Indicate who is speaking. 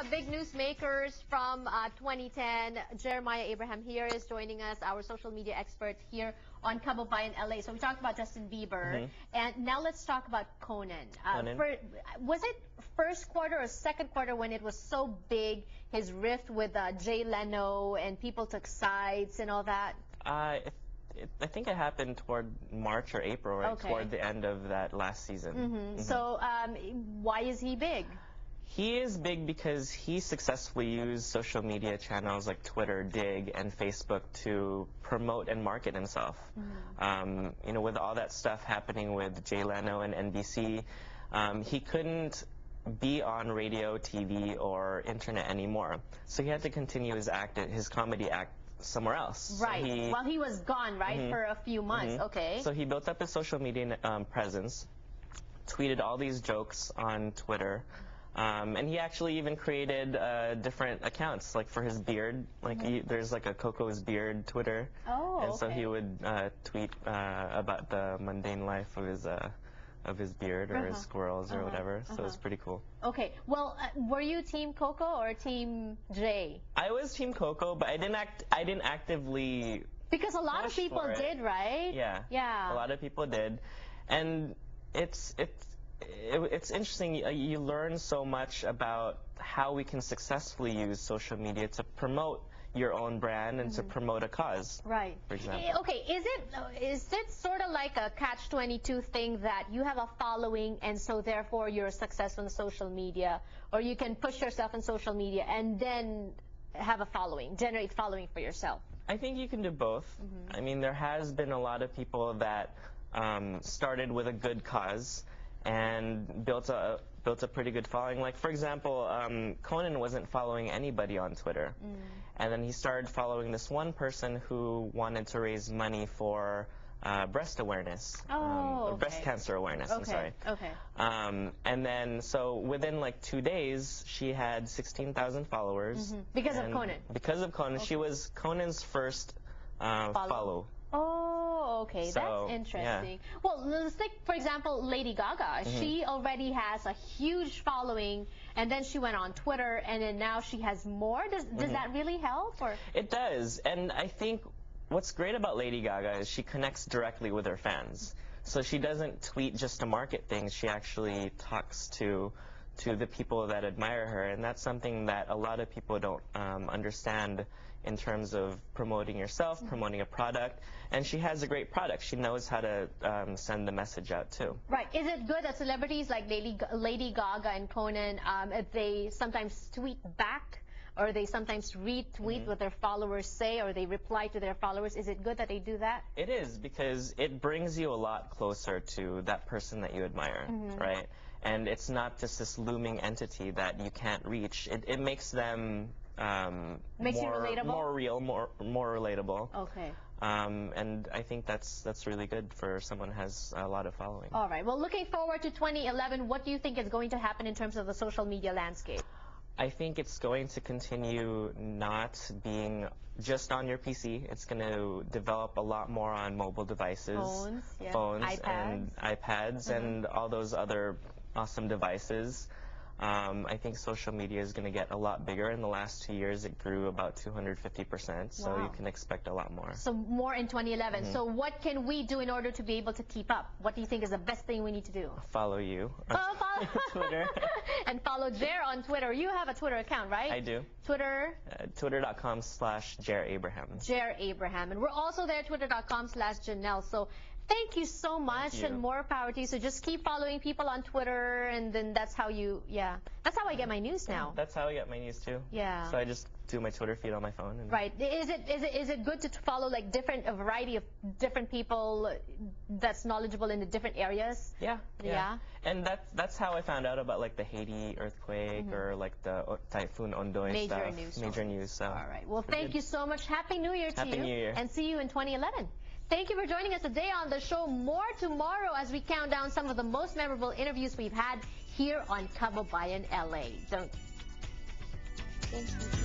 Speaker 1: about big newsmakers from 2010. Jeremiah Abraham here is joining us, our social media expert here on Kababayan LA. So we talked about Justin Bieber, and now let's talk about Conan. Was it first quarter or second quarter when it was so big, his rift with Jay Leno, and people took sides and all that?
Speaker 2: I think it happened toward March or April, right?
Speaker 1: Okay.
Speaker 2: Toward the end of that last season.
Speaker 1: So why is he big?
Speaker 2: He is big because he successfully used social media channels like Twitter, Dig, and Facebook to promote and market himself. You know, with all that stuff happening with Jay Leno and NBC, he couldn't be on radio, TV, or internet anymore. So he had to continue his comedy act somewhere else.
Speaker 1: Right.
Speaker 2: So
Speaker 1: Well, he was gone, right, for a few months. Okay.
Speaker 2: So he built up his social media presence, tweeted all these jokes on Twitter, and he actually even created different accounts, like for his beard. Like there's like a Coco's beard Twitter.
Speaker 1: Oh,
Speaker 2: and so he would tweet about the mundane life of his beard or his squirrels or whatever. So it's pretty cool.
Speaker 1: Okay. Well, were you Team Coco or Team Jay?
Speaker 2: I was Team Coco, but I didn't actively.
Speaker 1: Because a lot of people did, right?
Speaker 2: Yeah.
Speaker 1: Yeah.
Speaker 2: A lot of people did, and it's interesting. You learn so much about how we can successfully use social media to promote your own brand and to promote a cause.
Speaker 1: Right.
Speaker 2: For example.
Speaker 1: Okay. Is it sort of like a catch-22 thing that you have a following and so therefore you're successful on social media, or you can push yourself on social media and then have a following, generate following for yourself?
Speaker 2: I think you can do both. I mean, there has been a lot of people that started with a good cause and built a pretty good following. Like, for example, Conan wasn't following anybody on Twitter. And then he started following this one person who wanted to raise money for breast awareness. Breast cancer awareness, I'm sorry.
Speaker 1: Okay.
Speaker 2: And then, so within like 2 days, she had 16,000 followers.
Speaker 1: Because of Conan? Because
Speaker 2: of Conan. She was Conan's first follow.
Speaker 1: Oh, okay.
Speaker 2: So,
Speaker 1: that's interesting.
Speaker 2: yeah.
Speaker 1: Well, let's take, for example, Lady Gaga. She already has a huge following, and then she went on Twitter, and then now she has more. Does that really help? Or?
Speaker 2: It does. And I think what's great about Lady Gaga is she connects directly with her fans. So she doesn't tweet just to market things. She actually talks to the people that admire her, and that's something that a lot of people don't understand in terms of promoting yourself, promoting a product. And she has a great product. She knows how to send the message out too. Right.
Speaker 1: Is it good that celebrities like Lady Gaga and Conan, if they sometimes tweet back, or they sometimes retweet what their followers say, or they reply to their followers? Is it good that they do that?
Speaker 2: It is, because it brings you a lot closer to that person that you admire, right? And it's not just this looming entity that you can't reach. It makes them more real, more relatable.
Speaker 1: Okay.
Speaker 2: And I think that's really good for someone who has a lot of following.
Speaker 1: All right. Well, looking forward to 2011, what do you think is going to happen in terms of the social media landscape?
Speaker 2: I think it's going to continue not being just on your PC. It's going to develop a lot more on mobile devices, phones iPads, and all those other awesome devices. I think social media is going to get a lot bigger. In the last 2 years, it grew about 250%, so you can expect a lot more.
Speaker 1: So more in 2011. So what can we do in order to be able to keep up? What do you think is the best thing we need to do?
Speaker 2: Follow you on Twitter.
Speaker 1: And follow Jer on Twitter. You have a Twitter account, right?
Speaker 2: I do.
Speaker 1: Twitter?
Speaker 2: Twitter.com/JerAbraham.
Speaker 1: Jer Abraham. And we're also there, Twitter.com/Janelle. So thank you so much, and more power to you. So just keep following people on Twitter, and then that's how you, that's how I get my news now.
Speaker 2: That's how I get my news too.
Speaker 1: Yeah.
Speaker 2: So I just do my Twitter feed on my phone. And
Speaker 1: right. Is it good to follow like a variety of different people that's knowledgeable in the different areas?
Speaker 2: Yeah. And that's how I found out about like the Haiti earthquake or like the Typhoon Ondoy stuff. Major news. So.
Speaker 1: All right. Well, thank you so much. Happy New Year to you.
Speaker 2: Happy New Year.
Speaker 1: And see you in 2011. Thank you for joining us today on the show. More tomorrow as we count down some of the most memorable interviews we've had here on Kababayan LA. Thank you.